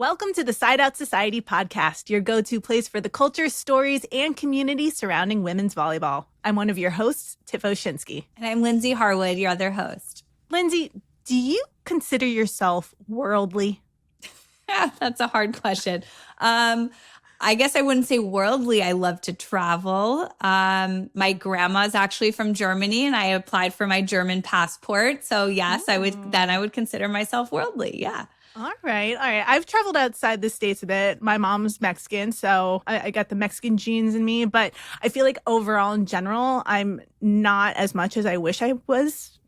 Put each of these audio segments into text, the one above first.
Welcome to the Side Out Society podcast, your go-to place for the culture, stories, and community surrounding women's volleyball. I'm one of your hosts, Tiff Oshinsky. And I'm Lindsay Harwood, your other host. Lindsay, do you consider yourself worldly? That's a hard question. I guess I wouldn't say worldly. I love to travel. My grandma's actually from Germany, and I applied for my German passport. So yes, I would consider myself worldly. Yeah. All right. I've traveled outside the States a bit. My mom's Mexican, so I got the Mexican genes in me. But I feel like overall, in general, I'm not as much as I wish I was,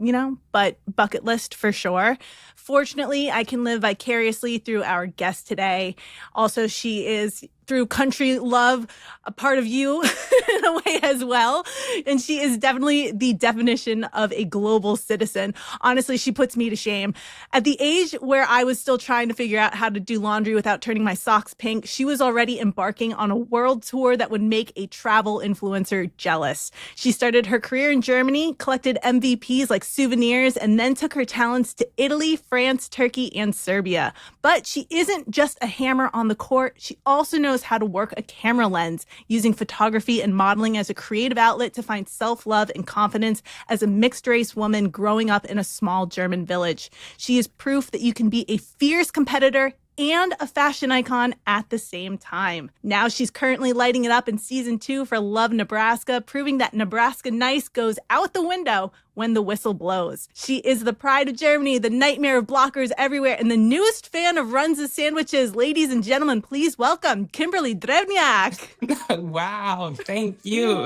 but bucket list for sure. Fortunately, I can live vicariously through our guest today. Also, she is, through country love, a part of you in a way as well. And she is definitely the definition of a global citizen. Honestly, she puts me to shame. At the age where I was still trying to figure out how to do laundry without turning my socks pink, she was already embarking on a world tour that would make a travel influencer jealous. She started her career in Germany, collected MVPs like souvenirs, and then took her talents to Italy, France, Turkey, and Serbia. But she isn't just a hammer on the court. She also knows how to work a camera lens, using photography and modeling as a creative outlet to find self-love and confidence as a mixed-race woman growing up in a small German village. She is proof that you can be a fierce competitor and a fashion icon at the same time. Now she's currently lighting it up in season 2 for LOVB Nebraska, proving that Nebraska nice goes out the window when the whistle blows. She is the pride of Germany, the nightmare of blockers everywhere, and the newest fan of runs and sandwiches. Ladies and gentlemen, please welcome Kimberly Drewniok. Wow, thank you.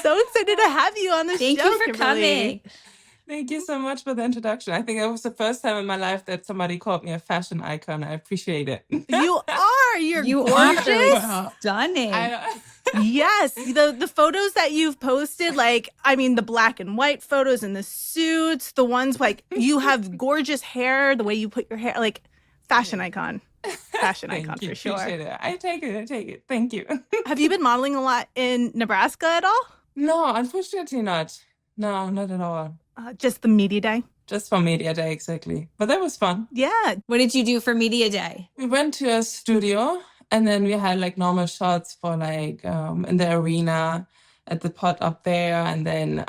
So excited to have you on the show, Thank you for Kimberly. coming. Thank you so much for the introduction. I think it was the first time in my life that somebody called me a fashion icon. I appreciate it. You are. You're are gorgeous. Stunning. Yes. The photos that you've posted, the black and white photos and the suits, the ones you have gorgeous hair, the way you put your hair, fashion icon. Fashion icon for sure. Appreciate it. I take it. Thank you. Have you been modeling a lot in Nebraska at all? No, unfortunately not. No, not at all. Just the media day? Just for Media Day, exactly. But that was fun. Yeah. What did you do for Media Day? We went to a studio and then we had normal shots for in the arena at the pot up there, and then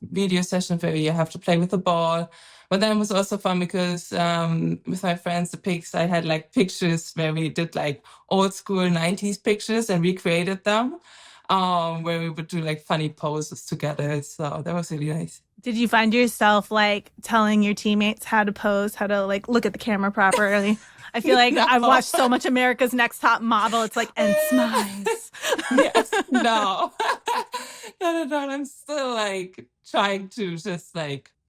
video session where you have to play with the ball. But then it was also fun because with my friends, the pics, I had pictures where we did old school 90s pictures and recreated them, where we would do funny poses together. So that was really nice. Did you find yourself telling your teammates how to pose, how to look at the camera properly? I feel like I've watched so much America's Next Top Model. It's and smiles. Yes, no. Not at all. I'm still trying to just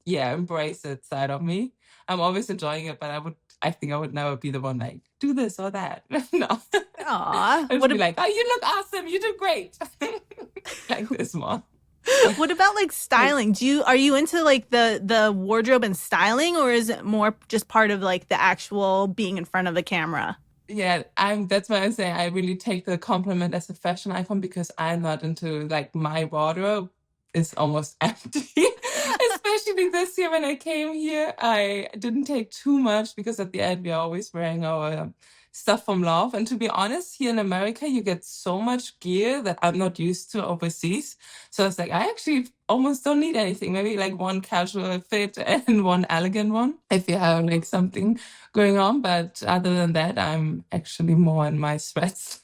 embrace that side of me. I'm always enjoying it, but I think I would never be the one do this or that. No. Aww. I would be oh, you look awesome. You do great. This more. What about styling? Are you into the wardrobe and styling, or is it more just part of the actual being in front of the camera? Yeah, that's why I'm saying I really take the compliment as a fashion icon, because I'm not into my wardrobe is almost empty. Especially this year when I came here, I didn't take too much because at the end we're always wearing our stuff from Love. And to be honest, here in America, you get so much gear that I'm not used to overseas. So it's I actually almost don't need anything. Maybe one casual fit and one elegant one if you have something going on. But other than that, I'm actually more in my sweats.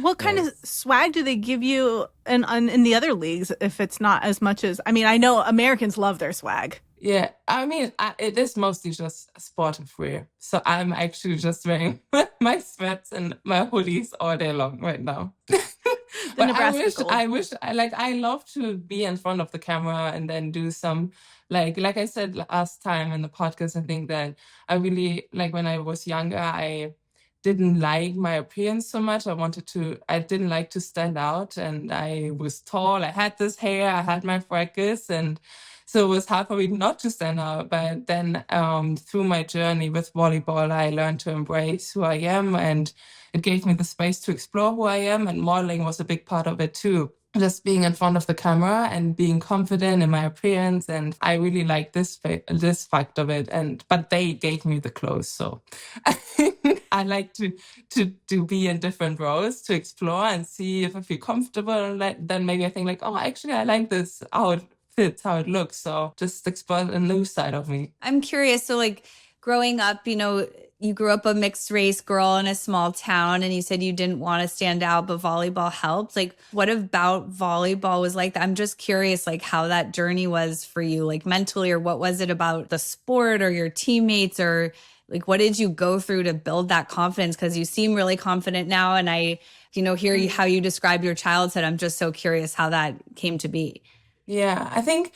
What kind of swag do they give you in the other leagues if it's not as much as... I know Americans love their swag. Yeah, it is mostly just sportive wear. So I'm actually just wearing my sweats and my hoodies all day long right now. But I love to be in front of the camera and then do some, like I said last time in the podcast, I think that I really, when I was younger, I didn't like my appearance so much. I didn't like to stand out, and I was tall. I had this hair, I had my freckles, and so it was hard for me not to stand out. But then through my journey with volleyball, I learned to embrace who I am, and it gave me the space to explore who I am, and modeling was a big part of it too. Just being in front of the camera and being confident in my appearance, and I really like this fact of it. But they gave me the clothes, so I like to be in different roles, to explore and see if I feel comfortable. And then maybe I think like, oh, actually, I like this, how it fits, how it looks. So just explore a new side of me. I'm curious. So like growing up, you grew up a mixed race girl in a small town and you said you didn't want to stand out, but volleyball helped. Like what about volleyball was like that? I'm just curious, like how that journey was for you, like mentally, or what was it about the sport or your teammates, or like what did you go through to build that confidence? Because you seem really confident now. And I, hear how you describe your childhood. I'm just so curious how that came to be. Yeah, I think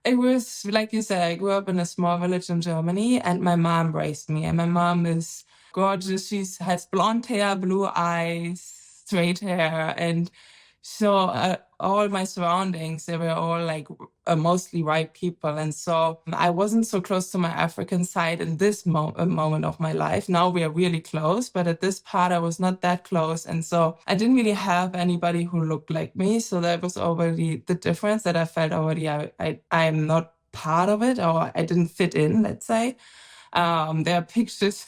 it was, like you said, I grew up in a small village in Germany and my mom raised me. And my mom is gorgeous. She has blonde hair, blue eyes, straight hair. And so all my surroundings, they were all like mostly white people. And so I wasn't so close to my African side in this moment of my life. Now we are really close, but at this part, I was not that close. And so I didn't really have anybody who looked like me. So that was already the difference that I felt already. I'm not part of it, or I didn't fit in, let's say. There are pictures,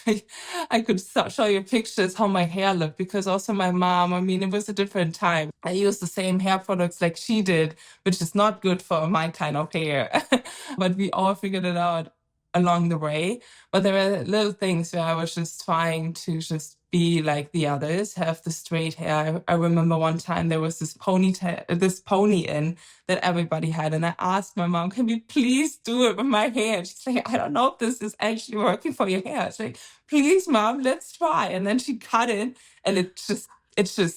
I could show you pictures how my hair looked, because also my mom, I mean, it was a different time. I used the same hair products like she did, which is not good for my kind of hair. But we all figured it out along the way. But there were little things where I was just trying to just be like the others, have the straight hair. I remember one time there was this pony in that everybody had. And I asked my mom, can we please do it with my hair? And she's like, I don't know if this is actually working for your hair. She's like, please, mom, let's try. And then she cut it and it just was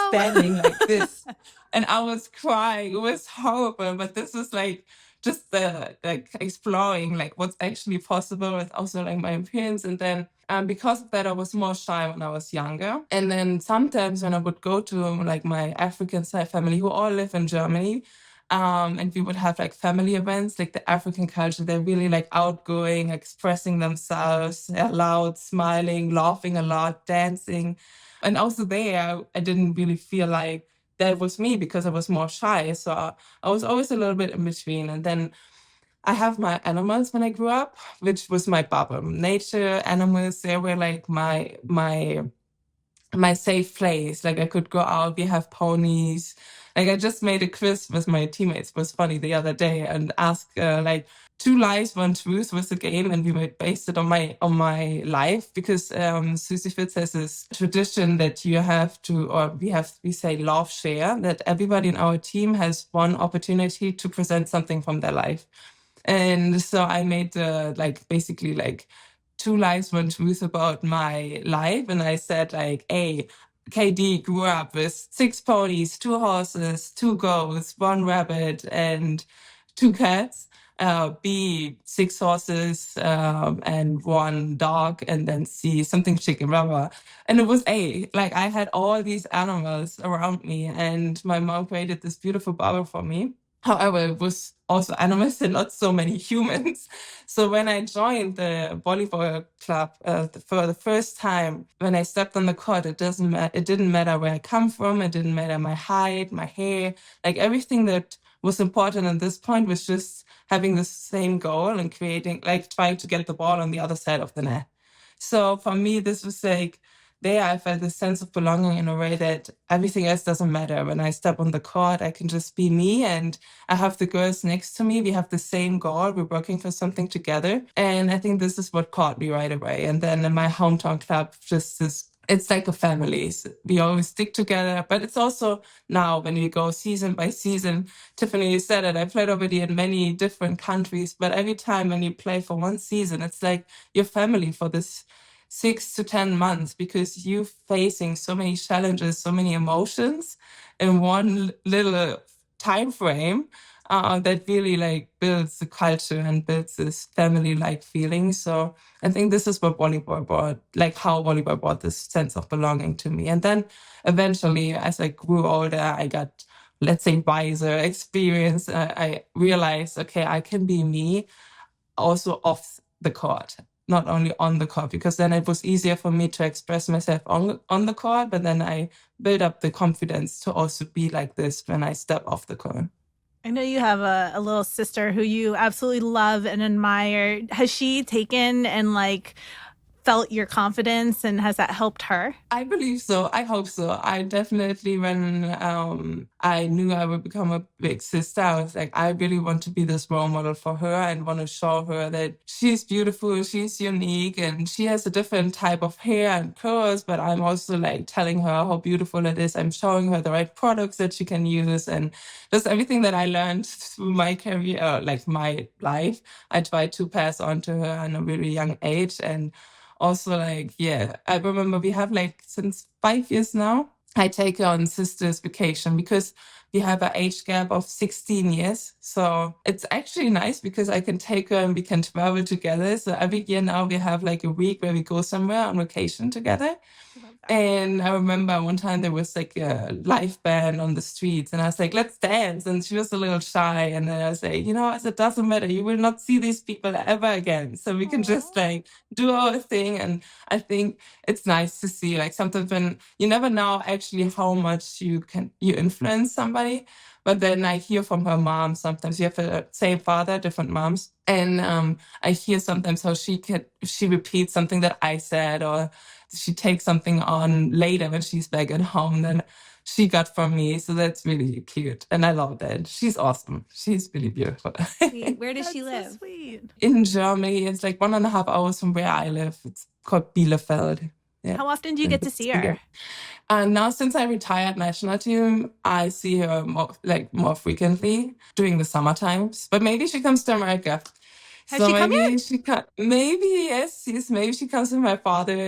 standing like this. And I was crying. It was horrible. But this was like just like exploring like what's actually possible with also like my appearance. And then because of that, I was more shy when I was younger. And then sometimes when I would go to like my African side family, who all live in Germany, and we would have like family events, like the African culture, they're really like outgoing, expressing themselves, they're loud, smiling, laughing a lot, dancing. And also there, I didn't really feel like that was me because I was more shy. So I was always a little bit in between. And then I have my animals when I grew up, which was my bubble. Nature, animals, they were like my safe place. Like I could go out, we have ponies. Like I just made a quiz with my teammates. It was funny the other day, and asked like 2 lies, 1 truth was the game, and we based it on my life, because Susie Fitz has this tradition that you have to, or we say love share, that everybody in our team has one opportunity to present something from their life. And so I made basically like 2 lies, 1 truth about my life. And I said like, A, KD grew up with 6 ponies, 2 horses, 2 goats, 1 rabbit, and 2 cats. B, 6 horses and 1 dog, and then C, something chicken rubber. And it was A. Like I had all these animals around me, and my mom created this beautiful bubble for me. However, it was also animals and not so many humans. So when I joined the volleyball club for the first time, when I stepped on the court, it didn't matter where I come from. It didn't matter my height, my hair, like everything that was important at this point was just having the same goal and trying to get the ball on the other side of the net. So for me, this was like, there I felt this sense of belonging in a way that everything else doesn't matter. When I step on the court, I can just be me, and I have the girls next to me. We have the same goal. We're working for something together. And I think this is what caught me right away. And then in my hometown club, it's like a family. We always stick together, but it's also now when we go season by season, Tiffany, you said it, I played already in many different countries, but every time when you play for one season, it's like your family for this 6 to 10 months, because you're facing so many challenges, so many emotions in one little time frame that really like builds the culture and builds this family-like feeling. So I think this is what volleyball brought, like how volleyball brought this sense of belonging to me. And then eventually, as I grew older, I got, let's say, wiser, experience. I realized, okay, I can be me also off the court, not only on the court, because then it was easier for me to express myself on the court, but then I built up the confidence to also be like this when I step off the court. I know you have a little sister who you absolutely love and admire. Has she taken and like felt your confidence, and has that helped her? I believe so. I hope so. I definitely, when I knew I would become a big sister, I was like, I really want to be this role model for her and want to show her that she's beautiful, she's unique, and she has a different type of hair and curls, but I'm also like telling her how beautiful it is. I'm showing her the right products that she can use, and just everything that I learned through my career, like my life, I try to pass on to her at a really young age. And also, like, yeah, I remember we have like since 5 years now, I take her on sister's vacation because we have an age gap of 16 years. So it's actually nice because I can take her and we can travel together. So every year now we have like a week where we go somewhere on vacation together. And I remember one time there was like a live band on the streets and I was like, let's dance. And she was a little shy. And then I was like, it doesn't matter. You will not see these people ever again. So we can just like do our thing. And I think it's nice to see, like, sometimes when you never know actually how much you influence somebody. But then I hear from her mom sometimes. You have the same father, different moms. And I hear sometimes how she repeats something that I said, or she takes something on later when she's back at home that she got from me. So that's really cute. And I love that. She's awesome. She's really beautiful. Where does she live? So sweet. In Germany. It's like 1.5 hours from where I live. It's called Bielefeld. Yeah. How often do you get to see her? And now, since I retired national team, I see her more frequently during the summer times. But maybe she comes to America. Has she come yet? Maybe, yes. Maybe she comes with my father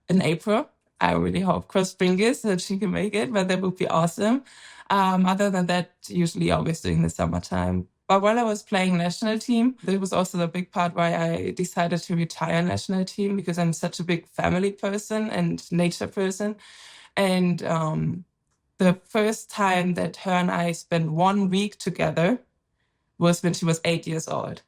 in April. I really hope, cross fingers, that she can make it, but that would be awesome. Other than that, usually always during the summertime. But while I was playing national team, there was also the big part why I decided to retire national team, because I'm such a big family person and nature person. And the first time that her and I spent 1 week together was when she was 8 years old.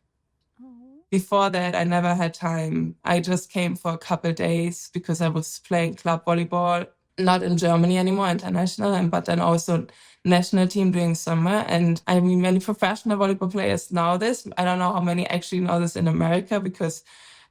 Before that, I never had time. I just came for a couple of days because I was playing club volleyball, not in Germany anymore, international, but then also national team during summer. And I mean, many professional volleyball players know this. I don't know how many actually know this in America because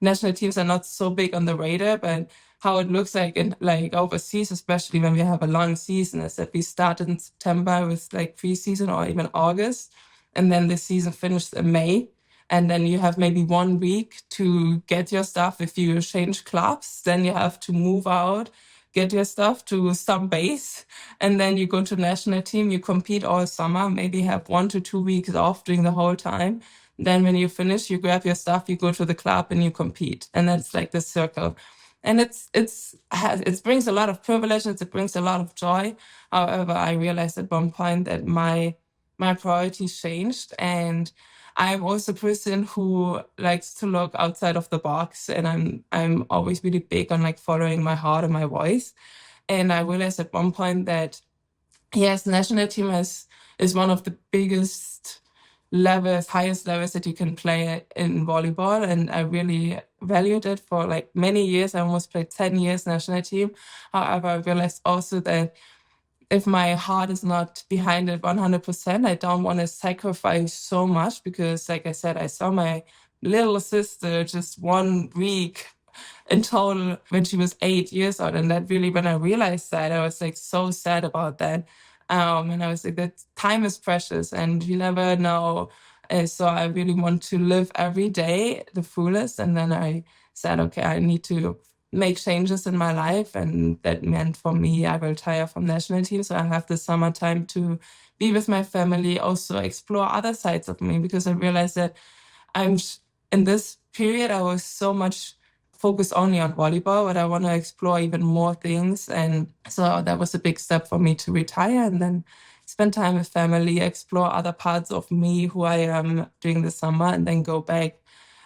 national teams are not so big on the radar, but how it looks like in like overseas, especially when we have a long season, is that we start in September with like preseason or even August, and then the season finishes in May. And then you have maybe 1 week to get your stuff. If you change clubs, then you have to move out, get your stuff to some base, and then you go to national team, you compete all summer, maybe have 1 to 2 weeks off during the whole time. Then when you finish, you grab your stuff, you go to the club and you compete. And that's like the circle. And it brings a lot of privileges, it brings a lot of joy. However, I realized at one point that my priorities changed, and I'm also a person who likes to look outside of the box, and I'm always really big on like following my heart and my voice. And I realized at one point that yes, national team is one of the biggest highest levels that you can play in volleyball, and I really valued it for like many years. I almost played 10 years national team. However, I realized also that if my heart is not behind it 100%, I don't want to sacrifice so much because, like I said, I saw my little sister just 1 week in total when she was 8 years old. And that really, when I realized that, I was like so sad about that. And I was like, that time is precious and you never know. So I really want to live every day the fullest. And then I said, okay, I need to make changes in my life, and that meant for me I will retire from national team, so I have the summertime to be with my family, also explore other sides of me, because I realized that in this period I was so much focused only on volleyball, but I want to explore even more things. And so that was a big step for me to retire and then spend time with family, explore other parts of me, who I am during the summer, and then go back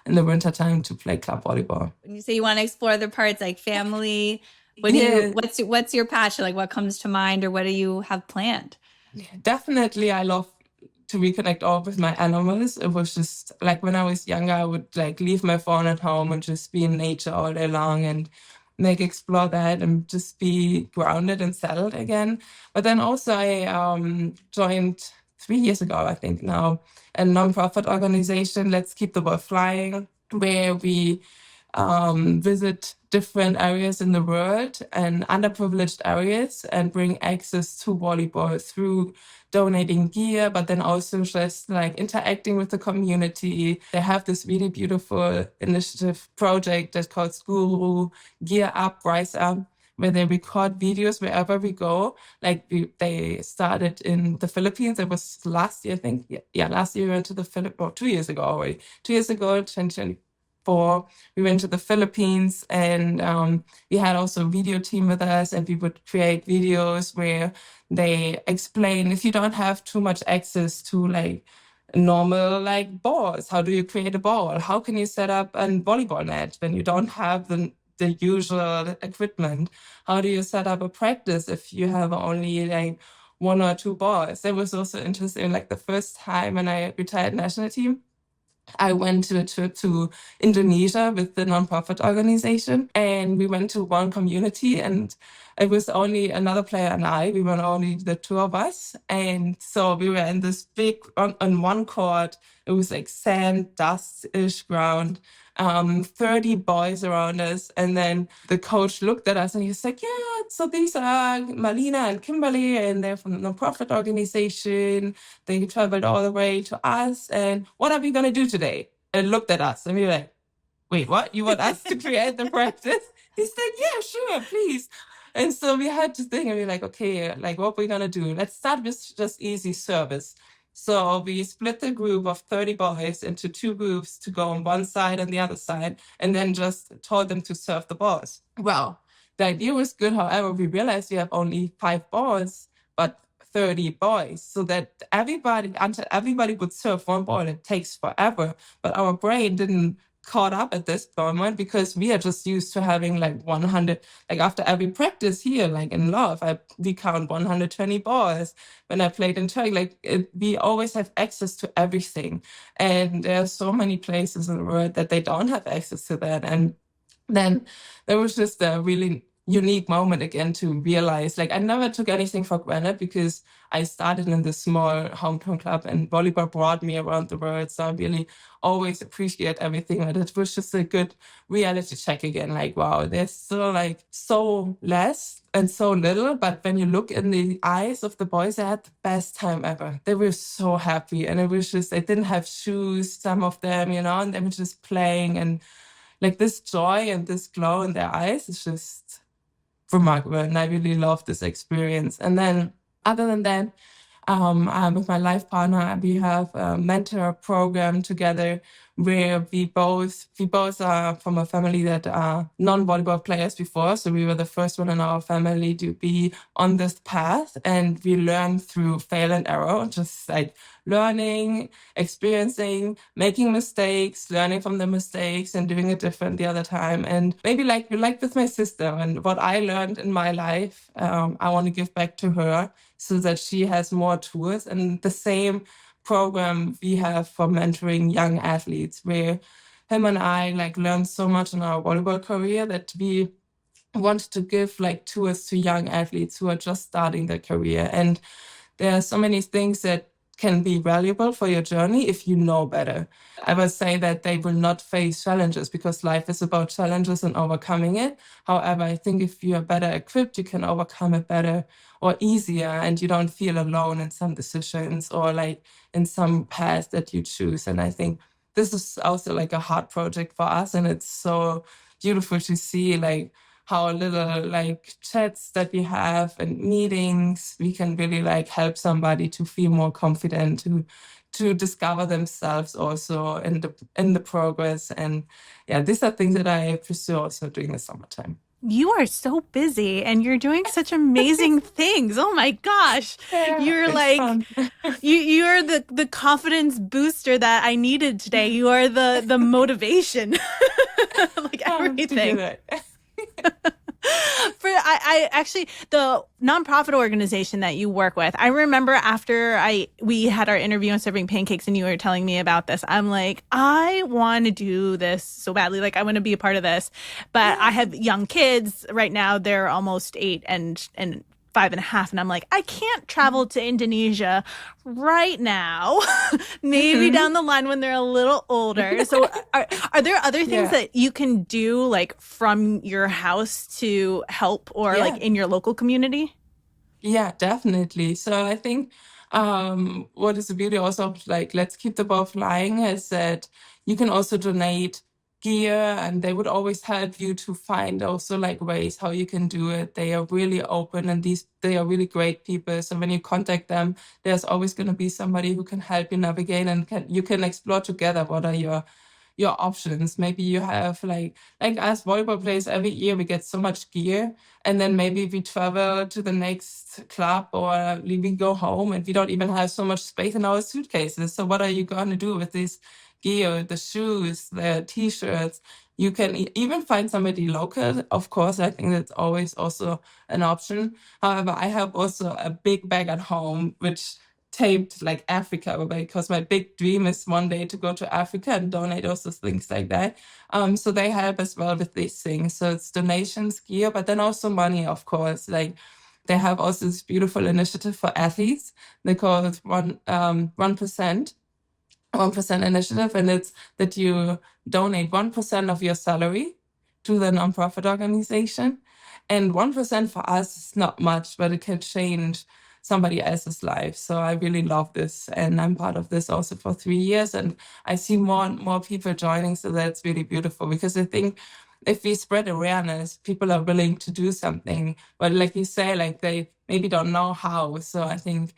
in the wintertime to play club volleyball. When you say you want to explore other parts like family, what's your passion? Like what comes to mind, or what do you have planned? Definitely, I love to reconnect all with my animals. It was just like when I was younger, I would like leave my phone at home and just be in nature all day long and like explore that and just be grounded and settled again. But then also I joined 3 years ago, I think now, a nonprofit organization, Let's Keep the Ball Flying, where we visit different areas in the world and underprivileged areas and bring access to volleyball through donating gear, but then also just like interacting with the community. They have this really beautiful initiative project that's called Guru, Gear Up, Rise Up, where they record videos wherever we go. Like they started in the Philippines. It was last year, I think. Yeah, last year we went to the Philippines, or 2 years ago already. 2 years ago, 2024, we went to the Philippines, and we had also a video team with us, and we would create videos where they explain, if you don't have too much access to like normal like balls, how do you create a ball? How can you set up a volleyball net when you don't have the usual equipment? How do you set up a practice if you have only like 1 or 2 balls? That was also interesting. Like the first time when I retired national team, I went to a trip to Indonesia with the nonprofit organization, and we went to one community, and it was only another player and I. We were only the 2 of us, and so we were in this big on one court. It was like sand, dust-ish ground. 30 boys around us, and then the coach looked at us and he's like, "Yeah, so these are Marlena and Kimberly, and they're from the nonprofit organization. They traveled all the way to us, and what are we gonna do today?" And looked at us, and we were like, "Wait, what? You want us to create the practice?" He said, "Yeah, sure, please." And so we had to think, and we were like, "Okay, like what we're gonna do? Let's start with just easy service." So we split the group of 30 boys into 2 groups to go on one side and the other side, and then just told them to serve the balls. Well, the idea was good. However, we realized we have only 5 balls, but 30 boys, so that until everybody would serve one ball, it takes forever. But our brain didn't caught up at this moment because we are just used to having like 100, like after every practice here, like in love, we count 120 balls. When I played in Turkey, we always have access to everything. And there are so many places in the world that they don't have access to that. And then there was just a really unique moment again to realize, like, I never took anything for granted because I started in this small hometown club and volleyball brought me around the world. So I really always appreciate everything. And it was just a good reality check again. Like, wow, there's still like so less and so little. But when you look in the eyes of the boys, they had the best time ever. They were so happy. And it was just, they didn't have shoes, some of them, and they were just playing. And like this joy and this glow in their eyes is just remarkable, and I really love this experience. And then other than that, with my life partner, we have a mentor program together where we both are from a family that are non-volleyball players before. So we were the first one in our family to be on this path, and we learn through fail and error, just like learning, experiencing, making mistakes, learning from the mistakes and doing it different the other time. And maybe like with my sister, and what I learned in my life, I want to give back to her so that she has more tools. And the same program we have for mentoring young athletes, where him and I like learned so much in our volleyball career that we wanted to give like tools to young athletes who are just starting their career. And there are so many things that can be valuable for your journey if you know better. I would say that they will not face challenges because life is about challenges and overcoming it. However, I think if you are better equipped, you can overcome it better or easier, and you don't feel alone in some decisions or like in some paths that you choose. And I think this is also like a hard project for us, and it's so beautiful to see like how little like chats that we have and meetings, we can really like help somebody to feel more confident, to discover themselves also in the progress. And yeah, these are things that I pursue also during the summertime. You are so busy and you're doing such amazing things. Oh my gosh. Yeah, you're it's like fun. you're the confidence booster that I needed today. You are the motivation. Like everything. I actually, the nonprofit organization that you work with, I remember after we had our interview on Serving Pancakes and you were telling me about this, I'm like, I want to do this so badly. Like, I want to be a part of this. But I have young kids right now. They're almost 8 and 5.5, and I'm like, I can't travel to Indonesia right now. Maybe down the line when they're a little older. So are there other things that you can do like from your house to help or like in your local community? Yeah, definitely. So I think what is the beauty also of like Let's Keep the Ball Flying is that you can also donate gear, and they would always help you to find also like ways how you can do it. They are really open, and they are really great people. So when you contact them, there's always going to be somebody who can help you navigate, and you can explore together what are your options. Maybe you have like as volleyball players, every year we get so much gear, and then maybe we travel to the next club or we go home and we don't even have so much space in our suitcases. So what are you going to do with this gear, the shoes, the t-shirts? You can even find somebody local. Of course, I think that's always also an option. However, I have also a big bag at home, which taped like Africa, because my big dream is one day to go to Africa and donate also things like that. So they help as well with these things. So it's donations, gear, but then also money, of course. Like they have also this beautiful initiative for athletes. They call it 1%. 1% initiative, and it's that you donate 1% of your salary to the nonprofit organization. And 1% for us is not much, but it can change somebody else's life. So I really love this, and I'm part of this also for 3 years, and I see more and more people joining. So that's really beautiful, because I think if we spread awareness, people are willing to do something. But like you say, like they maybe don't know how. So I think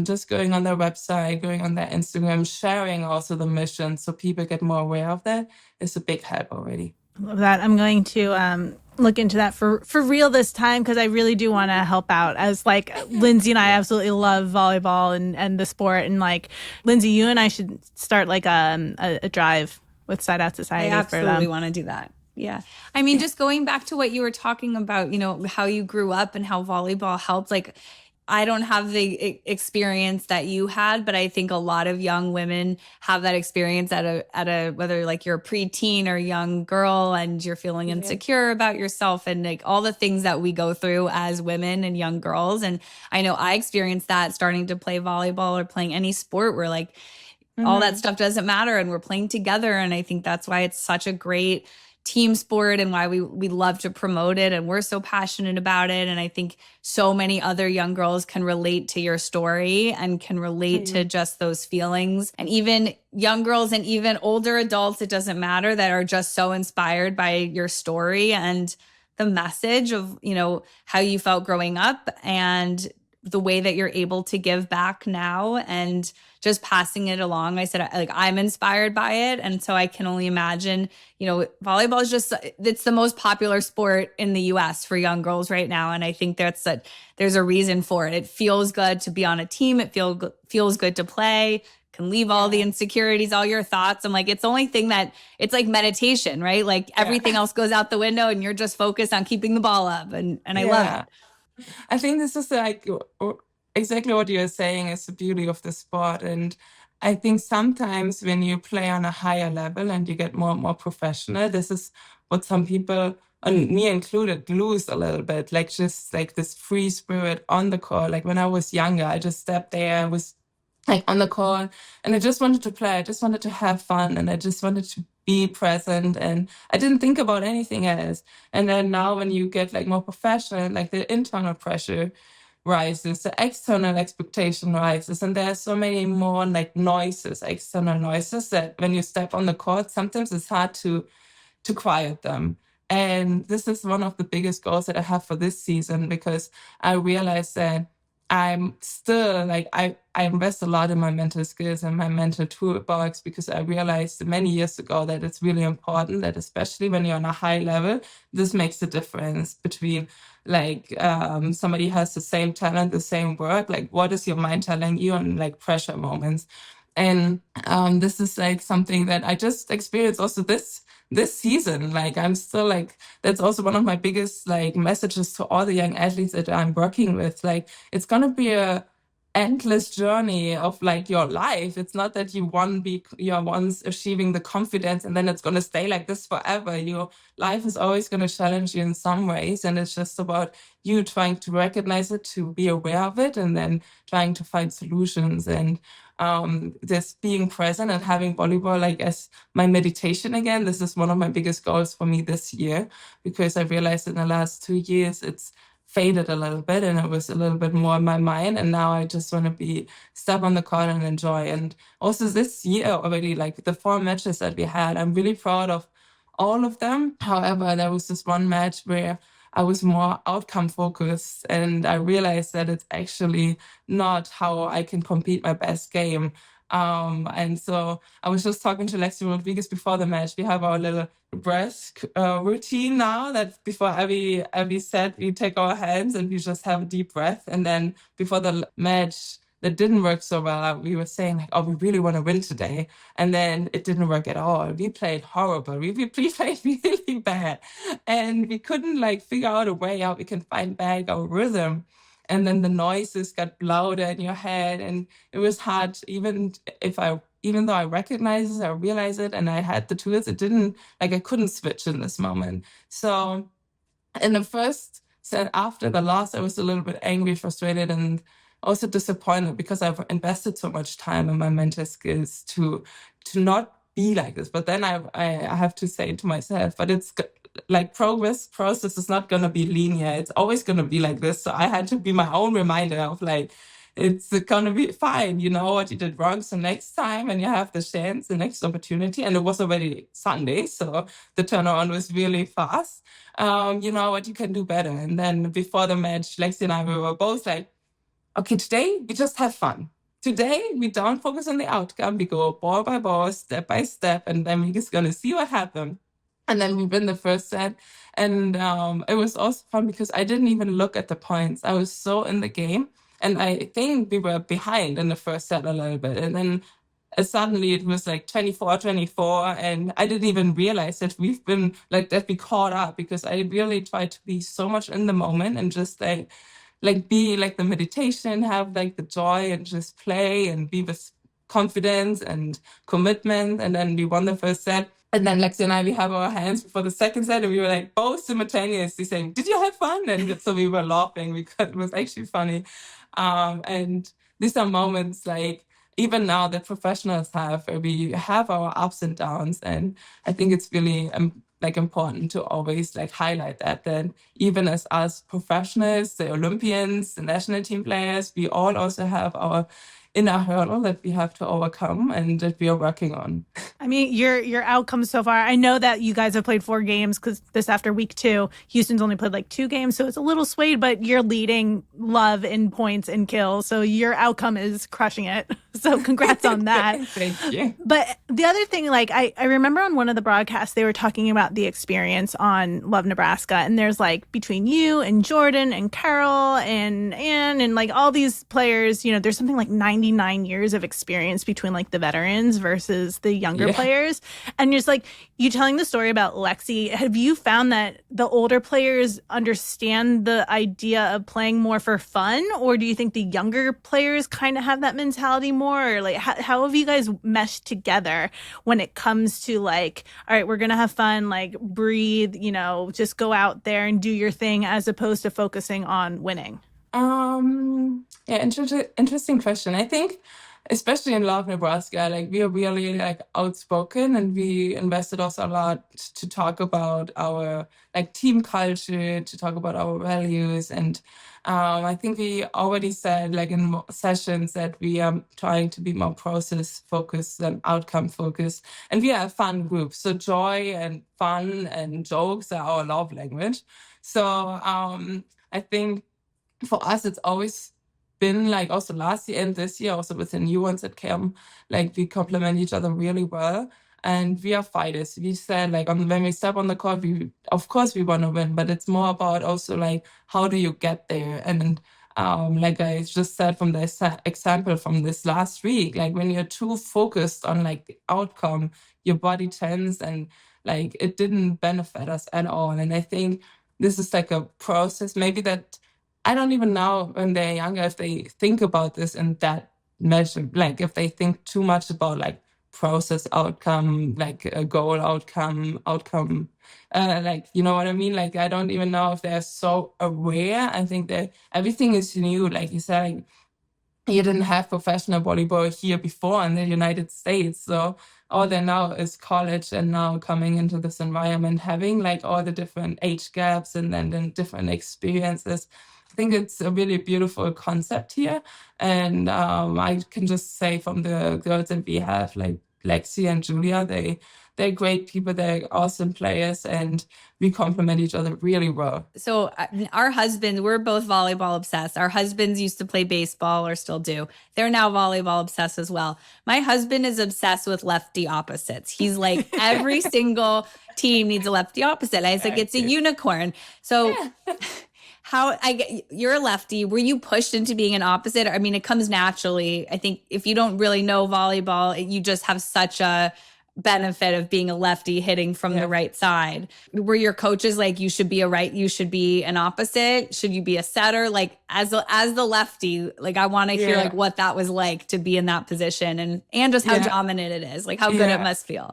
just going on their website, going on their Instagram, sharing also the mission so people get more aware of that is a big help already. Love that. I'm going to look into that for real this time, because I really do want to help out. As like Lindsay and I absolutely love volleyball and the sport. And like Lindsay, you and I should start like a drive with Side Out Society. I absolutely want to do that. Yeah. I mean, just going back to what you were talking about, you know, how you grew up and how volleyball helped, like I don't have the experience that you had, but I think a lot of young women have that experience at a whether like you're a preteen or a young girl and you're feeling insecure about yourself, and like all the things that we go through as women and young girls. And I know I experienced that starting to play volleyball or playing any sport where like all that stuff doesn't matter and we're playing together. And I think that's why it's such a great team sport and why we love to promote it, and we're so passionate about it. And I think so many other young girls can relate to your story and can relate to just those feelings. And even young girls and even older adults, it doesn't matter, that are just so inspired by your story and the message of, you know, how you felt growing up and the way that you're able to give back now and just passing it along. I said, like, I'm inspired by it. And so I can only imagine, you know, volleyball is just, it's the most popular sport in the US for young girls right now. And I think there's a reason for it. It feels good to be on a team. It feels good to play, can leave all the insecurities, all your thoughts. I'm like, it's the only thing that it's like meditation, right? Like everything else goes out the window and you're just focused on keeping the ball up. And I love it. I think this is like exactly what you're saying is the beauty of the sport. And I think sometimes when you play on a higher level and you get more and more professional, this is what some people, and me included, lose a little bit, like just like this free spirit on the court. Like when I was younger, I just stepped there, I was like on the court, and I just wanted to play. I just wanted to have fun, and I just wanted to be present, and I didn't think about anything else. And then now when you get like more professional, like the internal pressure rises, the external expectation rises, and there are so many more like noises, external noises, that when you step on the court, sometimes it's hard to quiet them. And this is one of the biggest goals that I have for this season, because I realized that I'm still like, I invest a lot in my mental skills and my mental toolbox, because I realized many years ago that it's really important that, especially when you're on a high level, this makes a difference between like somebody has the same talent, the same work, like what is your mind telling you in like pressure moments. And this is like something that I just experienced also this season. Like I'm still like, that's also one of my biggest like messages to all the young athletes that I'm working with. Like it's gonna be a endless journey of like your life. It's not that you're once achieving the confidence and then it's going to stay like this forever. Your life is always going to challenge you in some ways, and it's just about you trying to recognize it, to be aware of it, and then trying to find solutions. And just being present and having volleyball like as my meditation again. This is one of my biggest goals for me this year, because I realized in the last 2 years it's faded a little bit and it was a little bit more in my mind, and now I just want to step on the court and enjoy. And also this year already, like the 4 matches that we had, I'm really proud of all of them. However, there was this one match where I was more outcome focused, and I realized that it's actually not how I can compete my best game. And so I was just talking to Lexi Rodriguez before the match. We have our little breath routine now, that before every set we take our hands and we just have a deep breath. And then before the match that didn't work so well, we were saying like, oh, we really want to win today. And then it didn't work at all. We played horrible. We played really bad. And we couldn't like figure out a way how we can find back our rhythm. And then the noises got louder in your head, and it was hard. Even though I recognize it, I realize it, and I had the tools, it didn't, like I couldn't switch in this moment. So in the first set after the loss, I was a little bit angry, frustrated, and also disappointed, because I've invested so much time in my mental skills to not be like this. But then I have to say to myself, but it's like process is not going to be linear. It's always going to be like this. So I had to be my own reminder of like, it's going to be fine. You know what you did wrong. So next time, and you have the chance, the next opportunity, and it was already Sunday, so the turnaround was really fast. You know what, you can do better. And then before the match, Lexi and I, we were both like, okay, today we just have fun. Today we don't focus on the outcome. We go ball by ball, step by step, and then we're just going to see what happens. And then we win the first set. And it was also fun because I didn't even look at the points. I was so in the game. And I think we were behind in the first set a little bit. And then suddenly it was like 24-24. And I didn't even realize that we've been like that, we caught up, because I really tried to be so much in the moment and just like be like the meditation, have like the joy, and just play and be with confidence and commitment. And then we won the first set. And then Lexi and I, we have our hands before the second set, and we were like both simultaneously saying, did you have fun? And so we were laughing because it was actually funny. And these are moments like even now that professionals have, where we have our ups and downs. And I think it's really like important to always like highlight that even as us professionals, the Olympians, the national team players, we all also have our inner hurdle that we have to overcome and that we are working on. I mean, your outcomes so far, I know that you guys have played 4 games, because this after week 2, Houston's only played like 2 games, so it's a little swayed, but you're leading Love in points and kills, so your outcome is crushing it. So congrats on that. Thank you. But the other thing, like I remember on one of the broadcasts, they were talking about the experience on Love Nebraska, and there's like between you and Jordan and Carol and Ann and like all these players, you know, there's something like 99 years of experience between like the veterans versus the younger players. And just like you telling the story about Lexi, have you found that the older players understand the idea of playing more for fun, or do you think the younger players kind of have that mentality more? Or like how have you guys meshed together when it comes to like, all right, we're gonna have fun, like breathe, you know, just go out there and do your thing, as opposed to focusing on winning? Yeah, interesting question. I think especially in Love Nebraska, like we are really like outspoken, and we invested also a lot to talk about our like team culture, to talk about our values. And I think we already said like in sessions that we are trying to be more process focused than outcome focused. And we are a fun group. So joy and fun and jokes are our love language. So I think for us, it's always been like also last year and this year, also with the new ones that came, like we complement each other really well. And we are fighters. We said like when we step on the court, of course we want to win, but it's more about also like how do you get there? And like I just said from the example from this last week, like when you're too focused on like the outcome, your body tends, and like it didn't benefit us at all. And I think this is like a process maybe that I don't even know when they're younger if they think about this in that measure, like if they think too much about like process outcome, like a goal outcome, like, you know what I mean? Like, I don't even know if they're so aware. I think that everything is new. Like you said, like, you didn't have professional volleyball here before in the United States. So all they know is college, and now coming into this environment, having like all the different age gaps and then different experiences. I think it's a really beautiful concept here. And I can just say from the girls that we have, like Lexi and Julia, they're great people. They're awesome players, and we complement each other really well. So our husbands, we're both volleyball obsessed. Our husbands used to play baseball or still do. They're now volleyball obsessed as well. My husband is obsessed with lefty opposites. He's like, every single team needs a lefty opposite. I was like, it's a unicorn. So you're a lefty. Were you pushed into being an opposite? I mean, it comes naturally. I think if you don't really know volleyball, you just have such a benefit of being a lefty hitting from the right side. Were your coaches like, you should be you should be an opposite? Should you be a setter? Like as the lefty, like I want to hear like what that was like to be in that position, and just how dominant it is, like how good it must feel.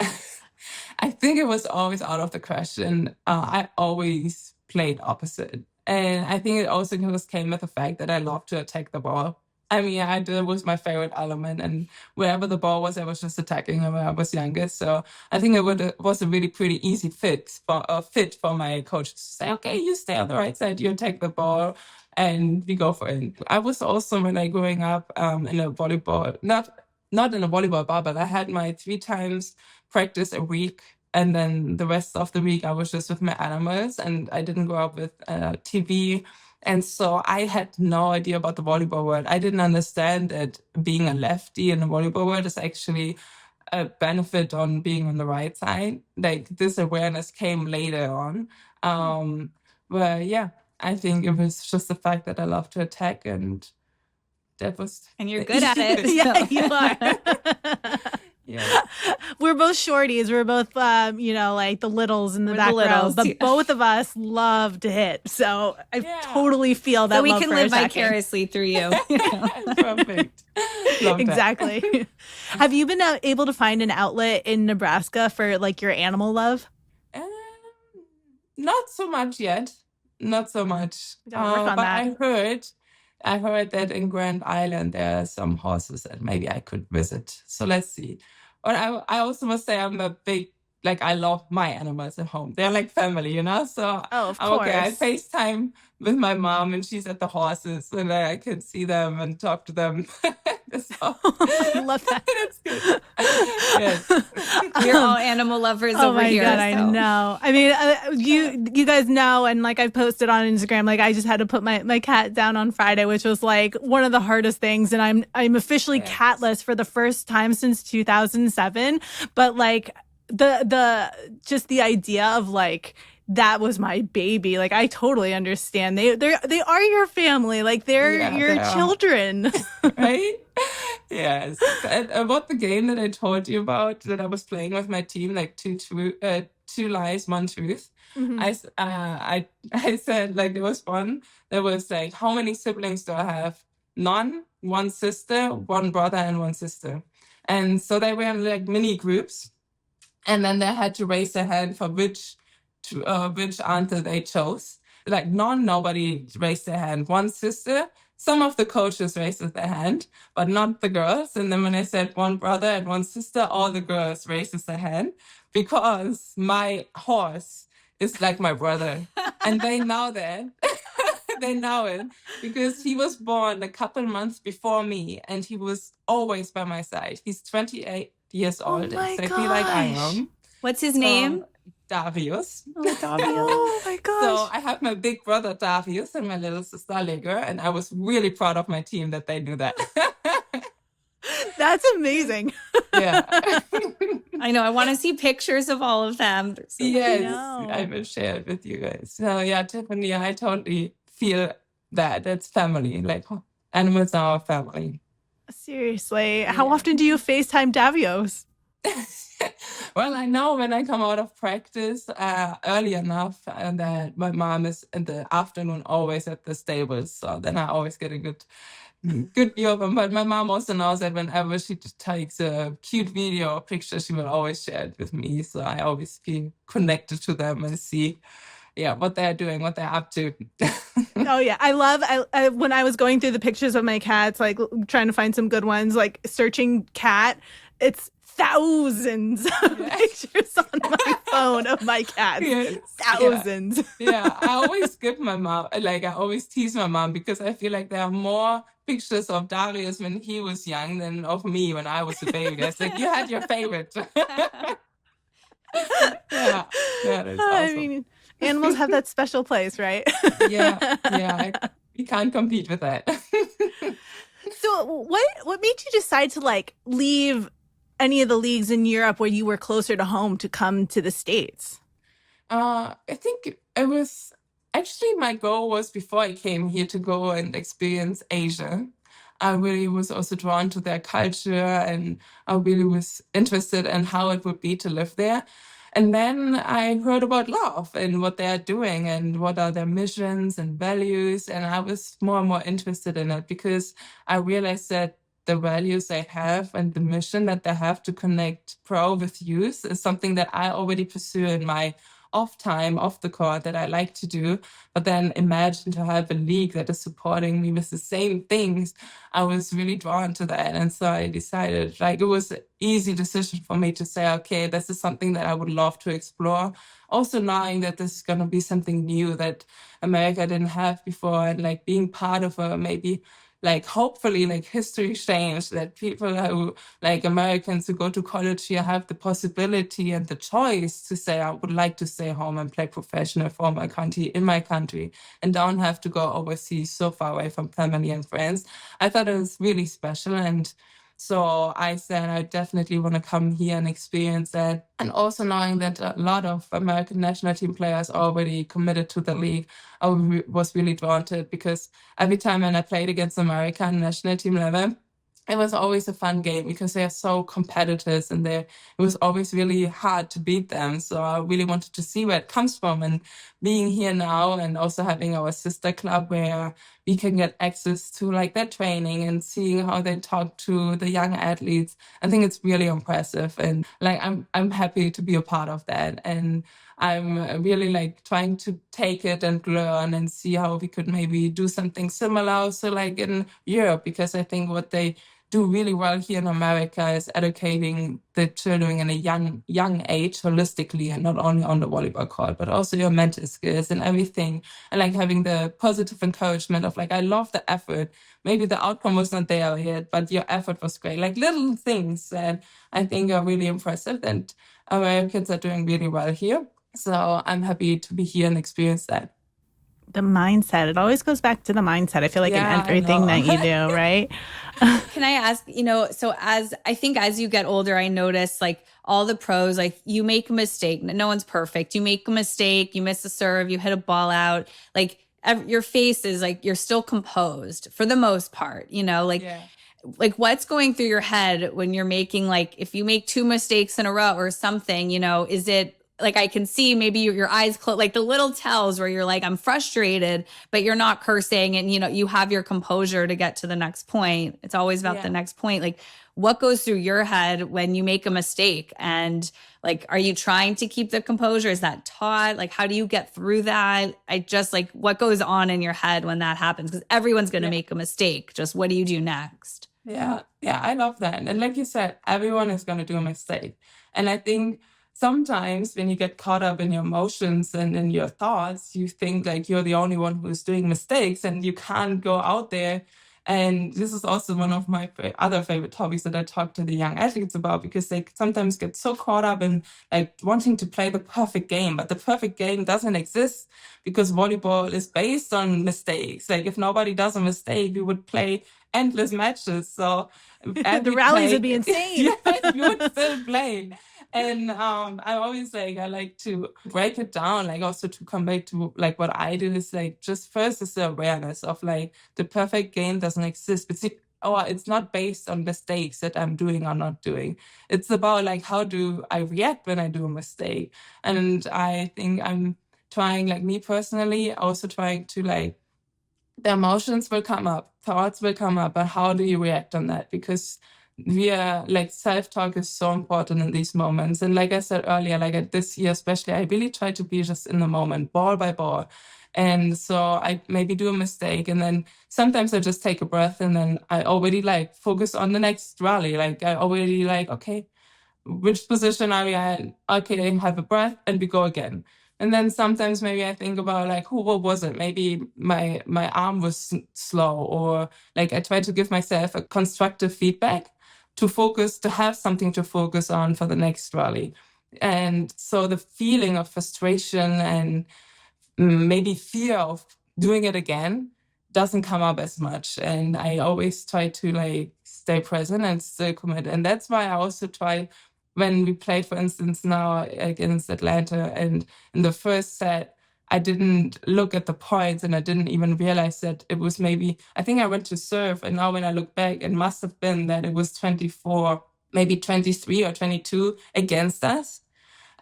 I think it was always out of the question. I always played opposite. And I think it also just came with the fact that I love to attack the ball. I mean, it was my favorite element, and wherever the ball was, I was just attacking when I was younger. So I think it was a really pretty easy fit for my coach to say, okay, you stay on the right side, you attack the ball, and we go for it. I was also, when I growing up in a volleyball, not in a volleyball bar, but I had my 3 times practice a week. And then the rest of the week, I was just with my animals, and I didn't grow up with TV. And so I had no idea about the volleyball world. I didn't understand that being a lefty in the volleyball world is actually a benefit on being on the right side. Like, this awareness came later on. But yeah, I think it was just the fact that I love to attack, and that was... And you're good at it. Yeah, you are. Yeah. We're both shorties. We're both, like the littles in the back row. But both of us love to hit. So I totally feel that. So we can live vicariously through you. Perfect. Love exactly. That. Have you been able to find an outlet in Nebraska for like your animal love? Not so much yet. Not so much. We gotta work on that. I heard that in Grand Island there are some horses that maybe I could visit. So let's see. But I also must say I'm a big, like, I love my animals at home. They're like family, you know? So of course. Okay, I FaceTime with my mom, and she's at the horses, and I can see them and talk to them. So, I love that. That's good. Yes. We're all animal lovers over here. Oh my God, I know. I mean, you guys know, and like I've posted on Instagram, like I just had to put my cat down on Friday, which was like one of the hardest things. And I'm officially catless for the first time since 2007. But like the idea of like, that was my baby. Like, I totally understand. They are your family. Like, they're your children. Right? Yes. And about the game that I told you about that I was playing with my team, like two lies, one truth. Mm-hmm. I said, like, there was one that was like, how many siblings do I have? None. One sister, one brother, and one sister. And so they were in like mini groups, and then they had to raise their hand for which answer they chose. Like, nobody raised their hand. One sister, some of the coaches raised their hand, but not the girls. And then when I said one brother and one sister, all the girls raised their hand, because my horse is like my brother. And they know that. They know it because he was born a couple months before me, and he was always by my side. He's 28 years old, exactly like I am. What's his name? Davius. Oh, Davius. Oh my gosh. So I have my big brother Davius and my little sister Allegra, and I was really proud of my team that they knew that. That's amazing. Yeah. I know. I want to see pictures of all of them. So yes, I will share it with you guys. So yeah, Tiffany, I totally feel that. It's family. Like, animals are our family. Seriously. How often do you FaceTime Davios? Well, I know when I come out of practice early enough, and that my mom is in the afternoon always at the stables, so then I always get a good view of them. But my mom also knows that whenever she takes a cute video or picture, she will always share it with me. So I always feel connected to them and see, what they're doing, what they're up to. Oh yeah, I when I was going through the pictures of my cats, like trying to find some good ones, like searching cat, it's thousands of pictures on my phone of my cats. Yes. Thousands. Yeah, I always give my mom, like I always tease my mom because I feel like there are more pictures of Darius when he was young than of me when I was a baby. It's like, you had your favorite. Yeah, that's awesome. I mean, animals have that special place, right? You can't compete with that. So what made you decide to like leave any of the leagues in Europe where you were closer to home to come to the States? I think it was actually my goal was before I came here to go and experience Asia. I really was also drawn to their culture, and I really was interested in how it would be to live there. And then I heard about love and what they are doing and what are their missions and values. And I was more and more interested in it because I realized that the values they have and the mission that they have to connect pro with youth is something that I already pursue in my off time, off the court, that I like to do. But then imagine to have a league that is supporting me with the same things. I was really drawn to that. And so I decided, like, it was an easy decision for me to say, okay, this is something that I would love to explore. Also knowing that this is going to be something new that America didn't have before, and like being part of a maybe like hopefully like history change, that people who like Americans who go to college here have the possibility and the choice to say, I would like to stay home and play professional for my country, in my country, and don't have to go overseas so far away from family and friends. I thought it was really special. And so I said, I definitely want to come here and experience that. And also knowing that a lot of American national team players are already committed to the league, I was really drawn to it because every time when I played against American national team level, it was always a fun game because they are so competitive, and it was always really hard to beat them. So I really wanted to see where it comes from. And being here now and also having our sister club where we can get access to like their training and seeing how they talk to the young athletes, I think it's really impressive. And like I'm happy to be a part of that. And I'm really like trying to take it and learn and see how we could maybe do something similar also like in Europe, because I think what they do really well here in America is educating the children in a young age holistically, and not only on the volleyball court, but also your mental skills and everything. And like having the positive encouragement of like, I love the effort. Maybe the outcome was not there yet, but your effort was great. Like little things that I think are really impressive, and Americans are doing really well here. So I'm happy to be here and experience that. The mindset. It always goes back to the mindset. I feel like in everything that you do, right? Can I ask, so as you get older, I notice like all the pros, like you make a mistake. No one's perfect. You make a mistake, you miss a serve, you hit a ball out. Like your face is like, you're still composed for the most part, like what's going through your head when you're making, like, if you make 2 mistakes in a row or something, is it, like I can see maybe your eyes closed, like the little tells where you're like, I'm frustrated, but you're not cursing, and you have your composure to get to the next point. It's always about the next point. Like what goes through your head when you make a mistake, and like, are you trying to keep the composure? Is that taught? Like, how do you get through that? I just like, what goes on in your head when that happens? Because everyone's going to make a mistake. Just what do you do next? Yeah, I love that. And like you said, everyone is going to do a mistake. And I think sometimes when you get caught up in your emotions and in your thoughts, you think like you're the only one who's doing mistakes and you can't go out there. And this is also one of my other favorite topics that I talk to the young athletes about, because they sometimes get so caught up in like wanting to play the perfect game, but the perfect game doesn't exist because volleyball is based on mistakes. Like if nobody does a mistake, we would play endless matches. So the rallies would be insane. Yes, you would still play. And I always I like to break it down, like also to come back to like what I do is like just first is the awareness of like the perfect game doesn't exist, or it's not based on mistakes that I'm doing or not doing. It's about like, how do I react when I do a mistake? And I think I'm trying, like me personally, also trying to like, the emotions will come up, thoughts will come up, but how do you react on that? Because we are like, self-talk is so important in these moments. And like I said earlier, like this year especially, I really try to be just in the moment, ball by ball. And so I maybe do a mistake, and then sometimes I just take a breath, and then I already like focus on the next rally. Like I already like, okay, which position are we at? Okay, have a breath, and we go again. And then sometimes maybe I think about like, what was it? Maybe my arm was slow, or like I try to give myself a constructive feedback to focus, to have something to focus on for the next rally. And so the feeling of frustration and maybe fear of doing it again doesn't come up as much. And I always try to like stay present and still commit. And that's why I also try, when we played, for instance, now against Atlanta, and in the first set, I didn't look at the points, and I didn't even realize that it was maybe, I think I went to serve, and now when I look back, it must have been that it was 24, maybe 23 or 22 against us.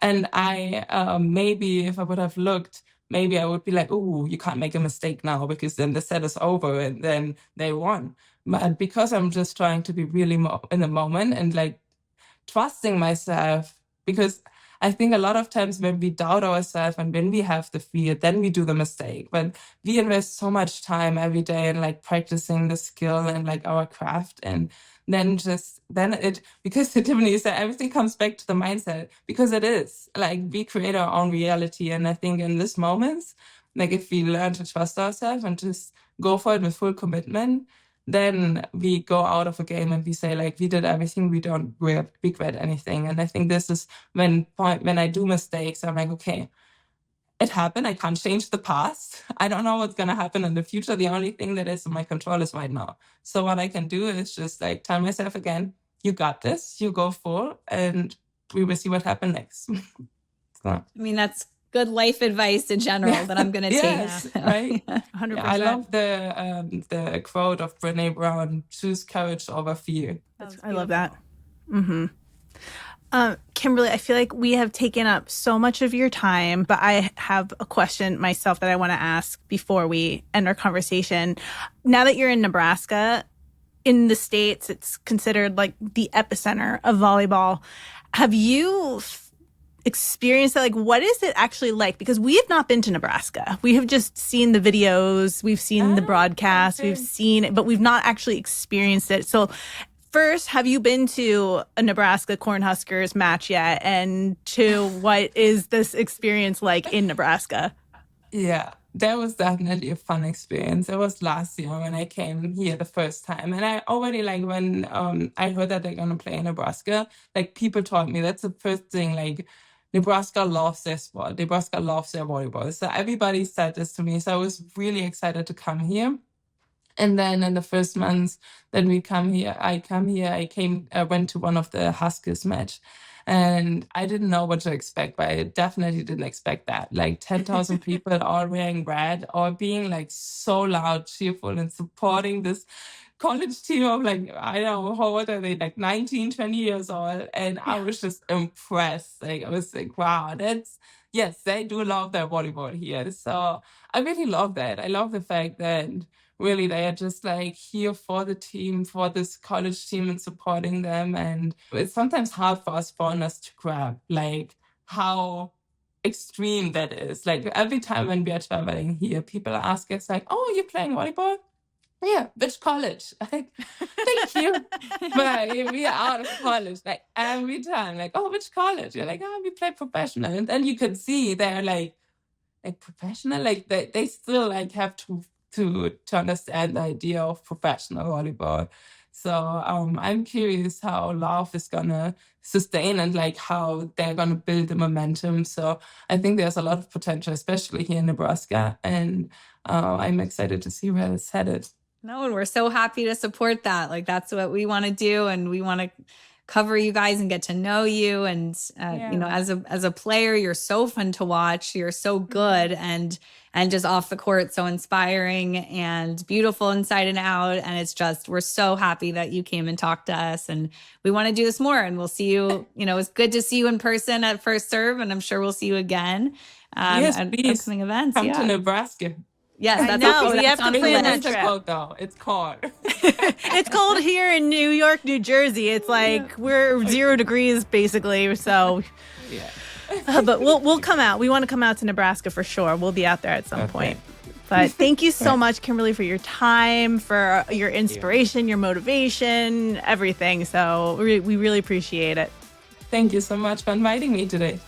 And I, maybe if I would have looked, maybe I would be like, oh, you can't make a mistake now, because then the set is over and then they won. But because I'm just trying to be really in the moment and like trusting myself, because I think a lot of times when we doubt ourselves and when we have the fear, then we do the mistake. But we invest so much time every day in like practicing the skill and like our craft, and then it, because Tiffany said, everything comes back to the mindset, because it is like we create our own reality. And I think in this moments, like if we learn to trust ourselves and just go for it with full commitment, then we go out of a game and we say like, we did everything, we don't regret anything. And I think this is when I do mistakes, I'm like, okay, it happened. I can't change the past. I don't know what's going to happen in the future. The only thing that is in my control is right now. So what I can do is just like tell myself again, you got this, you go full, and we will see what happens next. So. I mean, that's good life advice in general that I'm going to yes, take. Right? 100%. Yeah, I love the quote of Brene Brown, choose courage over fear. I love that. Mm-hmm. Kimberly, I feel like we have taken up so much of your time, but I have a question myself that I want to ask before we end our conversation. Now that you're in Nebraska, in the States, it's considered like the epicenter of volleyball. Have you experienced that? Like, what is it actually like? Because we have not been to Nebraska. We have just seen the videos, we've seen the broadcasts, we've seen it, but we've not actually experienced it. So first, have you been to a Nebraska Cornhuskers match yet? And two, what is this experience like in Nebraska? Yeah, that was definitely a fun experience. It was last year when I came here the first time. And I already, like, when I heard that they're going to play in Nebraska, like, people told me that's the first thing, like, Nebraska loves their sport. Nebraska loves their volleyball. So everybody said this to me. So I was really excited to come here. And then in the first months that I went to one of the Huskers match. And I didn't know what to expect, but I definitely didn't expect that. Like 10,000 people all wearing red, all being like so loud, cheerful, and supporting this college team of like, I don't know, how old are they? Like 19, 20 years old. And I was just impressed. Like, I was like, wow, yes, they do love their volleyball here. So I really love that. I love the fact that really they are just like here for the team, for this college team, and supporting them. And it's sometimes hard for us foreigners to grab like how extreme that is. Like every time when we are traveling here, people ask us like, oh, you're playing volleyball? Yeah, which college? Like, thank you. But we are out of college, like every time, like, oh, which college? You're like, oh, we play professional. And then you can see they're like professional, like they still like have to understand the idea of professional volleyball. So I'm curious how Love is gonna sustain and like how they're gonna build the momentum. So I think there's a lot of potential, especially here in Nebraska, and I'm excited to see where it's headed. No, and we're so happy to support that. Like that's what we want to do, and we want to cover you guys and get to know you. And you know, as a player, you're so fun to watch. You're so good, and and just off the court, so inspiring and beautiful inside and out. And it's just, we're so happy that you came and talked to us, and we want to do this more, and we'll see you, it's good to see you in person at First Serve, and I'm sure we'll see you again yes, at please. upcoming events. Come to Nebraska. Yes, I know. We have to plan that trip. Cold, though. It's cold. It's cold here in New York, New Jersey. It's like we're 0 degrees basically. So, but we'll come out. We want to come out to Nebraska for sure. We'll be out there at some point. But thank you so much, Kimberly, for your time, for your inspiration, your motivation, everything. So we really appreciate it. Thank you so much for inviting me today.